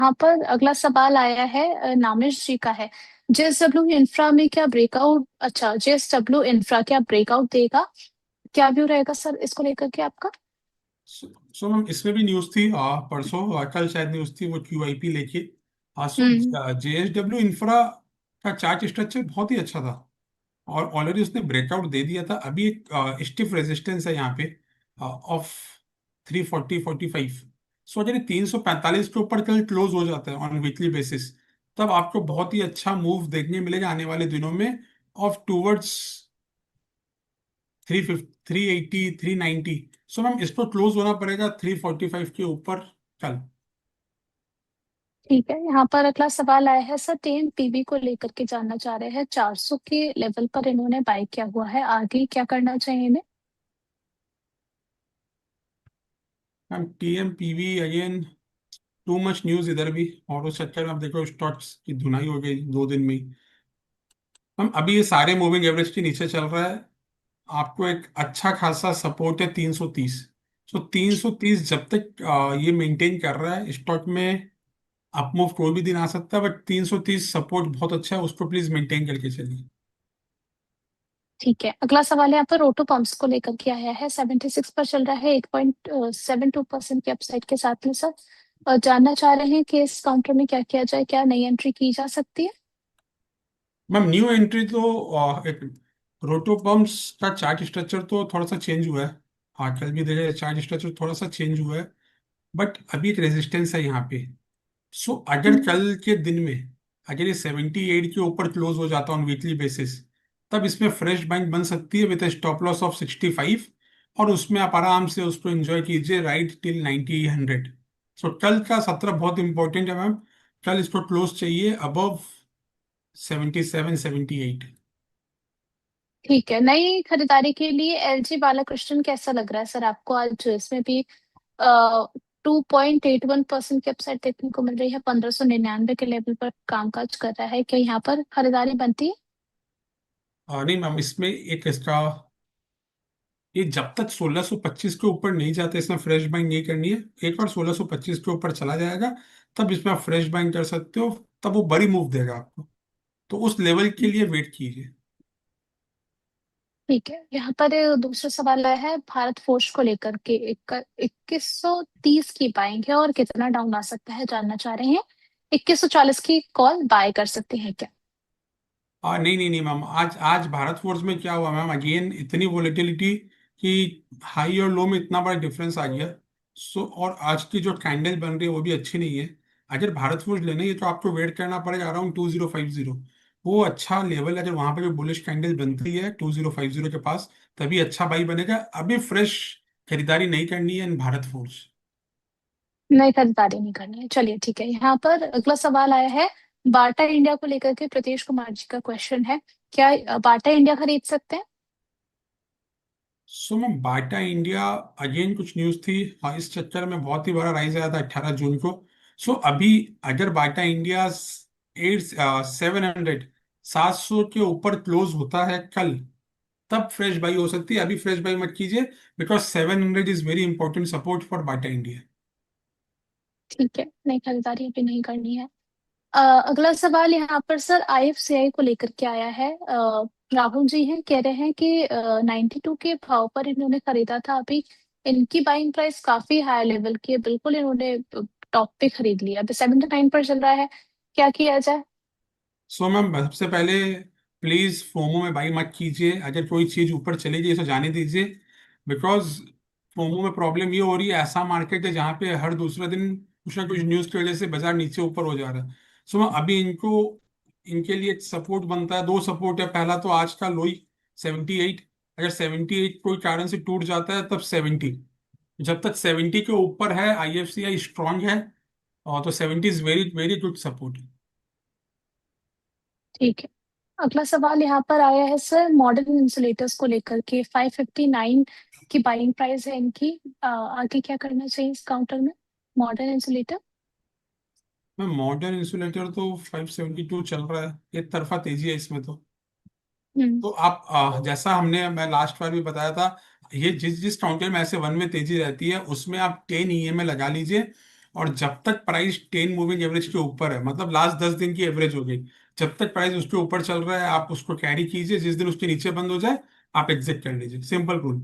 यहाँ पर अगला सवाल आया है नामिश जी का है। जेएसडब्ल्यू इंफ्रा में क्या ब्रेकआउट, अच्छा जेएसडब्ल्यू इंफ्रा क्या ब्रेकआउट देगा? क्या व्यू रहेगा सर इसको लेकर के आपका? सो मैम इसमें भी न्यूज़ थी परसों कल शायद न्यूज़ थी वो QIP लेके। सो हम्म। JSW इंफ्रा का चार्ट स्ट्रक्चर बहुत ही अच्छा था और ऑलरेडी उसने ब्रेकआउट दे दिया था। अभी एक स्टिफ रेजिस्टेंस है यहाँ पे ऑफ 340-45। सो अगर 345 के ऊपर कल क्लोज हो जाता है ऑन वीकली बेसिस, तब आपको बहुत ही अच्छा मूव देखने मिलेगा आने वाले दिनों में ऑफ टूवर्ड्स 350, 380, 390। सो मैम इस पर क्लोज होना पड़ेगा 345 के ऊपर कल। ठीक है, यहाँ पर अगला सवाल आया है सर, टेन पीवी को लेकर के जानना चाह रहे हैं। 400 के लेवल पर इन्होंने बाय किया हुआ है, आगे क्या करना चाहिए इन्हें? Ma'am TMPV again too much news इधर भी, और उस चक्कर में आप देखो स्टॉक्स की धुनाई हो गई 2 दिन में ही। हम अभी ये सारे मूविंग एवरेज के नीचे चल रहा है। आपको एक अच्छा खासा सपोर्ट है 330। सो 330 जब तक ये मेंटेन कर रहा है स्टॉक में, अपमूव कोई भी दिन आ सकता है, बट 330 सपोर्ट बहुत अच्छा है, उसको प्लीज मेंटेन करके चलिए। ठीक है, अगला सवाल यहाँ पर ऑटो पंप्स को लेकर के आया है। 76 पर चल रहा है, 8.72% की अपसाइड के साथ में सर। जानना चाह रहे हैं कि इस काउंटर में क्या किया जाए, क्या नई एंट्री की जा सकती है? मैम न्यू एंट्री तो एक रोटो पंप्स का चार्ट स्ट्रक्चर तो थोड़ा सा चेंज हुआ है। हाँ कल भी देखा चार्ट स्ट्रक्चर थोड़ा सा चेंज हुआ है, बट अभी एक रेजिस्टेंस है यहाँ पे। सो अगर हम्म। कल के दिन में अगर ये 78 के ऊपर क्लोज हो जाता है ऑन वीकली बेसिस, तब इसमें फ्रेश बाइंग बन सकती है विद स्टॉप लॉस ऑफ 65। और उसमें आप आराम से उसको एंजॉय कीजिए राइट टिल 90-100। सो कल का सत्र बहुत इंपॉर्टेंट है मैम। कल इसको क्लोज चाहिए अबव 77-78। ठीक है, नई खरीदारी के लिए एलजी बालाकृष्णन कैसा लग रहा है सर आपको? आज इसमें भी 2.81% की अपसाइड देखने को मिल रही है, 1599 के लेवल पर कामकाज कर रहा है। क्या यहाँ पर खरीदारी बनती है? नहीं मैम इसमें एक इसका, ये जब तक 1625 के ऊपर नहीं जाते इसमें फ्रेश बाइंग नहीं करनी है। एक बार 1625 के ऊपर चला जाएगा, तब इसमें आप फ्रेश बाइंग कर सकते हो। तब वो बड़ी मूव देगा आपको, तो उस लेवल के लिए वेट कीजिए। ठीक है, यहाँ पर दूसरा सवाल आया है भारत फोर्ज को लेकर के। 2130 की बाइंग है और कितना डाउन आ सकता है जानना चाह रहे हैं। 2140 की कॉल बाय कर सकते हैं क्या? नहीं नहीं नहीं मैम, आज आज भारत फोर्स में क्या हुआ मैम, अगेन इतनी वोलेटिलिटी कि हाई और लो में इतना बड़ा डिफरेंस आ गया। सो और आज की जो कैंडल बन रही है वो भी अच्छी नहीं है। अगर भारत फोर्स लेना है तो आपको वेट करना पड़ेगा अराउंड 2050। वो अच्छा लेवल है, अगर वहां पर जो बुलिश कैंडल बनती है 2050 के पास, तभी अच्छा बाई बनेगा। अभी फ्रेश खरीदारी नहीं करनी है इन भारत फोर्स। नहीं, खरीदारी नहीं करनी है, चलिए ठीक है। यहाँ पर अगला सवाल आया है बाटा इंडिया को लेकर के। प्रतीश कुमार जी का क्वेश्चन है, क्या बाटा इंडिया खरीद सकते हैं? So ma'am Bata India again कुछ न्यूज थी। हाँ इस चक्कर में बहुत ही बड़ा राइज आया था 18 जून को। सो अभी अगर बाटा इंडिया 700 के ऊपर क्लोज होता है कल, तब फ्रेश बाई हो सकती है। अभी फ्रेश बाई मत कीजिए, because 700 is very important support for Bata India. ठीक है, नहीं खरीदारी अभी नहीं करनी है। अगला सवाल यहाँ पर सर आईएफसीआई को लेकर के आया है। राहुल जी हैं, कह रहे हैं कि 92 के भाव पर इन्होंने खरीदा था। अभी इनकी बाइंग प्राइस काफी हाई लेवल की है, बिल्कुल इन्होंने टॉप पे खरीद लिया। अभी 79 पर चल रहा है, क्या किया जाए? सो मैम सबसे पहले प्लीज फोमो में बाई मत कीजिए। अगर कोई चीज ऊपर चली गई तो जाने दीजिए, बिकॉज फोमो में प्रॉब्लम ये हो रही है, ऐसा मार्केट है जहाँ पे हर दूसरे दिन कुछ ना कुछ न्यूज की वजह से बाजार नीचे ऊपर हो जा रहा है। सो मैं अभी इनको, इनके लिए एक सपोर्ट बनता है, दो सपोर्ट है। पहला तो आज का लोई 78। अगर 78 कोई कारण से टूट जाता है तब 70। जब तक 70 के ऊपर है IFCI स्ट्रांग है, और तो 70 is very very good support. ठीक है, अगला सवाल यहाँ पर आया है सर मॉडर्न इंसुलेटर्स को लेकर के। 559 की बाइंग प्राइस है इनकी। आगे क्या करना चाहिए इस काउंटर में, मॉडर्न इंसुलेटर? मैं मॉडर्न इंसुलेटर तो 572 चल रहा है, एक तरफा तेजी है इसमें हम्म। तो आप जैसा हमने मैं लास्ट बार भी बताया था, ये जिस जिस काउंटर में ऐसे वन में तेजी रहती है उसमें आप 10 EMA लगा लीजिए। और जब तक प्राइस 10 मूविंग एवरेज के ऊपर है, मतलब लास्ट 10 दिन की एवरेज हो गई, जब तक प्राइस उसके ऊपर चल रहा है आप उसको कैरी कीजिए, जिस दिन उसके नीचे बंद हो जाए आप एग्जिट कर लीजिए, सिंपल रूल।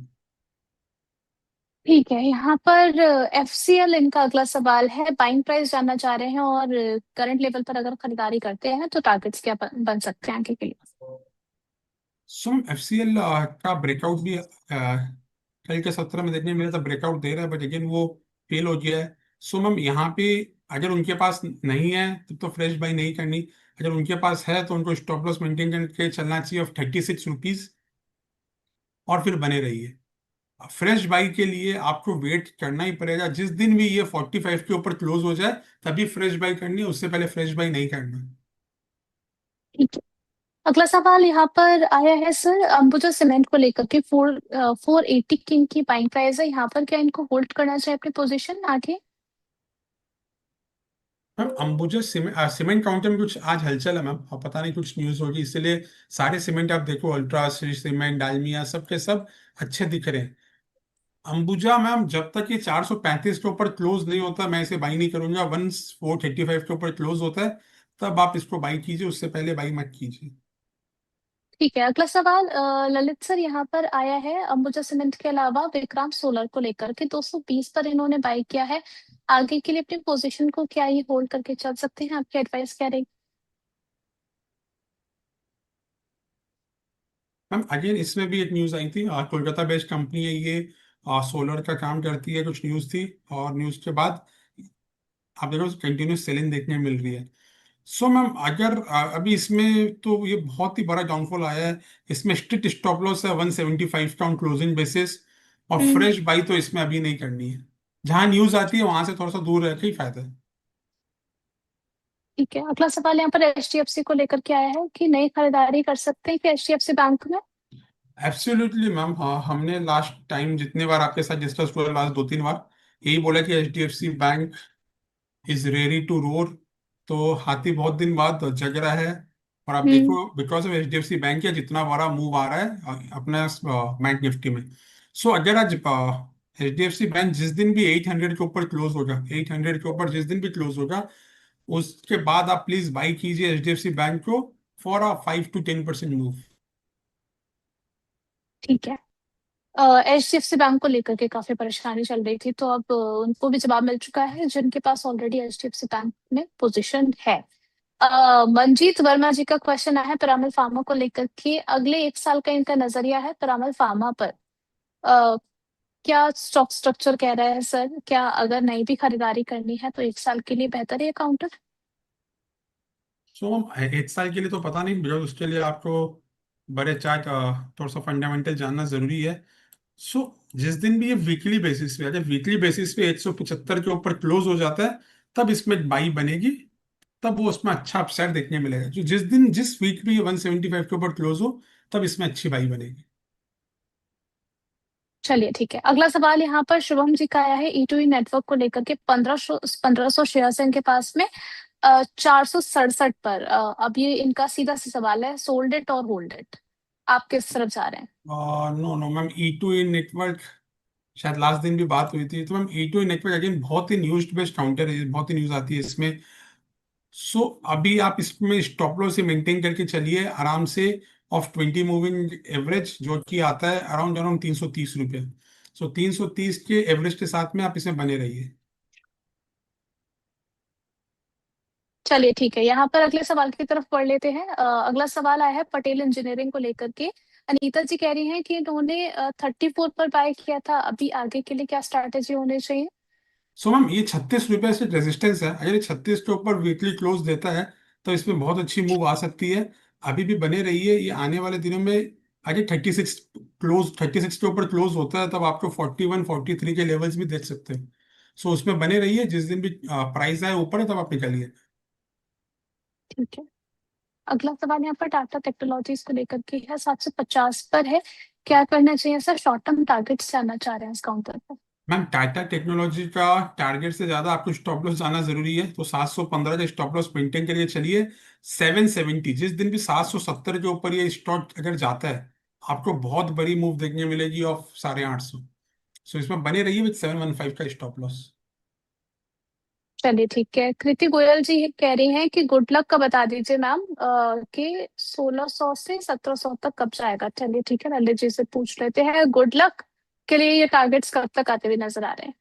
ठीक है, यहाँ पर एफसीएल इनका अगला सवाल है, बाइंग प्राइस जानना चाह रहे हैं और करंट लेवल पर अगर खरीदारी करते हैं तो टारगेट्स क्या बन सकते हैं आगे के लिए। सो एफसीएल का ब्रेकआउट भी कल के सत्र में देखने में मिला था, ब्रेकआउट दे रहा है, बट अगेन वो फेल हो गया है। सो मैम यहाँ पे अगर उनके पास नहीं है तब तो फ्रेश बाई नहीं करनी, अगर उनके पास है तो उनको स्टॉप लॉस मेंटेन करके चलना चाहिए ऑफ 36 रुपीज, और फिर बने रहिए। फ्रेश बाई के लिए आपको वेट करना ही पड़ेगा, जिस दिन भी ये 45 के ऊपर क्लोज हो जाए तभी फ्रेश बाई करनी है, उससे पहले फ्रेश बाई नहीं करना। ठीक है, अगला सवाल यहाँ पर आया है सर, अंबुजा सीमेंट को लेकर के 480 की इनकी बाइंग प्राइस है, यहाँ पर क्या इनको होल्ड करना चाहिए अपनी पोजीशन आगे। मैम अंबुजा सीमेंट काउंटर में कुछ आज हलचल है मैम, अब पता नहीं कुछ न्यूज़ होगी, इसलिए सारे सीमेंट आप देखो, अल्ट्रा सीमेंट, डालमिया, सब के सब अच्छे दिख रहे हैं। अंबुजा मैम जब तक ये 435 के ऊपर क्लोज नहीं होता मैं इसे बाई नहीं करूंगा, वंस 435 के ऊपर क्लोज होता है तब आप इसको बाई कीजिए, उससे पहले बाई मत कीजिए। ठीक है, अगला सवाल ललित सर यहाँ पर आया है, अंबुजा सीमेंट के अलावा विक्रांत सोलर को लेकर के 220 पर इन्होंने बाई किया है, आगे के लिए अपनी पोजीशन को क्या ये होल्ड करके चल सकते हैं, आपकी एडवाइस क्या रहेगी। मैम अगेन इसमें भी एक न्यूज़ आई थी, कोलकाता बेस्ड कंपनी है ये, सोलर का काम करती है, कुछ न्यूज़ थी, और न्यूज़ के बाद आप देखो कंटिन्यूस सेलिंग देखने मिल रही है। सो मैम अगर अभी इसमें तो ये बहुत ही बड़ा डाउनफॉल आया है, इसमें स्ट्रिक्ट स्टॉप लॉस है 175 का ऑन क्लोजिंग बेसिस, और हम्म। फ्रेश बाई तो इसमें अभी नहीं करनी है, जहां न्यूज आती है वहां से थोड़ा सा दूर रह के ही फायदा है। ठीक है, अगला सवाल यहाँ पर एचडीएफसी को लेकर के आया है कि नई खरीदारी कर सकते हैं कि एचडीएफसी बैंक में। एब्सोल्युटली मैम, हाँ हमने लास्ट टाइम जितने बार आपके साथ डिस्कस हुआ, लास्ट 2-3 बार यही बोला कि HDFC bank is ready to roar, तो हाथी बहुत दिन बाद जग रहा है। और आप हम्म। देखो बिकॉज ऑफ एचडीएफसी बैंक का जितना बड़ा मूव आ रहा है अपने बैंक निफ्टी में। सो अगर आज एचडीएफसी बैंक जिस दिन भी 800 के ऊपर क्लोज होगा, 800 के ऊपर जिस दिन भी क्लोज होगा, उसके बाद आप प्लीज बाई कीजिए एचडीएफसी बैंक को फॉर अ 5 to 10% मूव। ठीक है, एचडीएफसी बैंक को लेकर के काफी परेशानी चल रही थी, तो अब उनको भी जवाब मिल चुका है जिनके पास ऑलरेडी एचडीएफसी बैंक में पोजीशन है। मंजीत वर्मा जी का क्वेश्चन आया है पिरामल फार्मा को लेकर के, अगले 1 साल का इनका नजरिया है पिरामल फार्मा पर। क्या स्टॉक स्ट्रक्चर कह रहा है सर, क्या अगर नई भी खरीदारी करनी है तो 1 साल के लिए बेहतर है काउंटर। सो हम 1 साल के लिए तो पता नहीं, बिकॉज उसके लिए आपको बड़े चार्ट, थोड़ा सा फंडामेंटल जानना जरूरी है। सो जिस दिन भी ये वीकली बेसिस पे, अगर वीकली बेसिस पे 175 के ऊपर क्लोज हो जाता है तब इसमें बाई बनेगी, तब वो उसमें अच्छा अपसाइड देखने मिलेगा, जो जिस दिन जिस वीक भी ये 175 के ऊपर क्लोज हो तब इसमें अच्छी बाई बनेगी। चलिए ठीक है, अगला सवाल यहाँ पर शुभम जी का आया है, ई टू ई नेटवर्क को लेकर के 1500 शेयर है इनके पास में, 467 पर, अब ये इनका सीधा सा सवाल है, सोल्ड इट और होल्ड इट, आप किस तरफ जा रहे हैं। No no ma'am, E two E network शायद लास्ट दिन भी बात हुई थी, तो ma'am E two E network again बहुत ही न्यूज बेस्ड काउंटर है, बहुत ही न्यूज आती है इसमें। सो अभी आप इसमें स्टॉप लॉस से मेंटेन करके चलिए आराम से, ऑफ 20 मूविंग एवरेज जो कि आता है अराउंड अराउंड 330 रुपये। सो 330 के एवरेज के साथ में आप इसमें बने रहिए। चलिए ठीक है, यहाँ पर अगले सवाल की तरफ पढ़ लेते हैं। अगला सवाल आया है पटेल इंजीनियरिंग को लेकर के, अनीता जी कह रही हैं कि इन्होंने 34 पर बाय किया था, अभी आगे के लिए क्या स्ट्रैटेजी होनी चाहिए। सो मैम ये 36 रुपये से रेजिस्टेंस है, अगर ये 36 के ऊपर वीकली क्लोज देता है तो इसमें बहुत अच्छी मूव आ सकती है। अभी भी बने रहिए, ये आने वाले दिनों में अगर 36 के ऊपर क्लोज होता है तब आपको 41-43 के लेवल्स भी देख सकते हैं। सो उसमें बने रहिए, जिस दिन भी प्राइस आए ऊपर है तब आप निकलिए। ठीक है, अगला सवाल यहाँ पर टाटा टेक्नोलॉजीज को लेकर के है, 750 पर है, क्या करना चाहिए सर, शॉर्ट टर्म टारगेट जानना चाह रहे हैं इस काउंटर पर। मैम टाटा टेक्नोलॉजी का टारगेट से ज्यादा आपको स्टॉप लॉस जाना जरूरी है, तो 715 का स्टॉप लॉस मेंटेन करके चलिए। 770 जिस दिन भी 770 के ऊपर ये स्टॉक अगर जाता है आपको बहुत बड़ी मूव देखने मिलेगी ऑफ 850। सो इसमें बने रहिए विद 715 का स्टॉप लॉस। चलिए ठीक है। कृति गोयल जी कह रही हैं कि गुड लक का बता दीजिए मैम, कि 1600 से 1700 तक कब जाएगा। चलिए ठीक है, ललित जी से पूछ लेते हैं गुड लक के लिए ये टारगेट्स कब तक आते हुए नजर आ रहे हैं।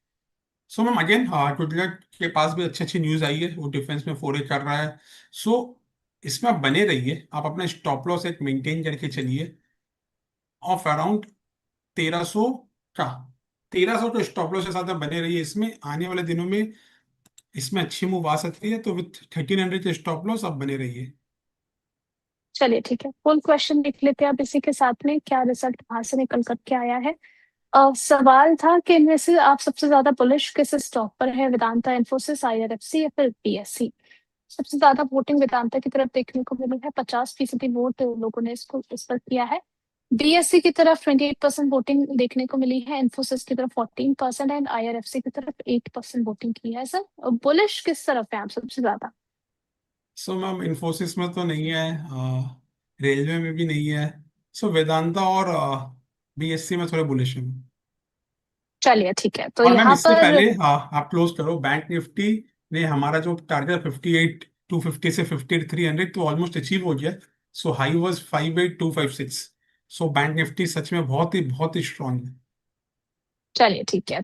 सो मैम अगेन गुजरात के पास भी अच्छी अच्छी न्यूज आई है, वो डिफेंस में फोरे कर रहा है। सो इसमें आप बने रहिए, आप अपना स्टॉप लॉस एक मेंटेन करके चलिए ऑफ अराउंड 1300 का। 1300 के स्टॉप लॉस के साथ आप बने रहिए, इसमें आने वाले दिनों में इसमें अच्छी मूव आ सकती है, तो विथ 1300 के स्टॉप लॉस आप बने रहिए। चलिए ठीक है, फुल क्वेश्चन लिख लेते हैं अब इसी के साथ में, क्या रिजल्ट वहां से निकल करके आया है। सवाल था कि इनमें से आप सबसे ज्यादा बुलिश किस स्टॉक पर है, वेदांता, इंफोसिस, आईआरएफसी या फिर बीएससी। सबसे ज्यादा वोटिंग वेदांता की तरफ देखने को मिली है, 50% वोट लोगों ने इसको इस पर किया है। बीएससी की तरफ 28% वोटिंग देखने को मिली है, इन्फोसिस की तरफ 14% एंड आईआरएफसी की तरफ 8% वोटिंग की है। सर बुलिश किस तरफ है आप सबसे ज्यादा। सो मैम इंफोसिस में तो नहीं है, रेलवे में भी नहीं है। सो वेदांता और बीएससी में थोड़े बुलिश हैं। चलिए ठीक है, तो और मैम यहाँ इससे पर। पहले आप क्लोज करो, बैंक निफ्टी ने हमारा जो टारगेट 58,250 से 58,300 तो ऑलमोस्ट अचीव हो गया। So high was 58,256। So Bank Nifty सच में बहुत ही स्ट्रांग है। चलिए ठीक है।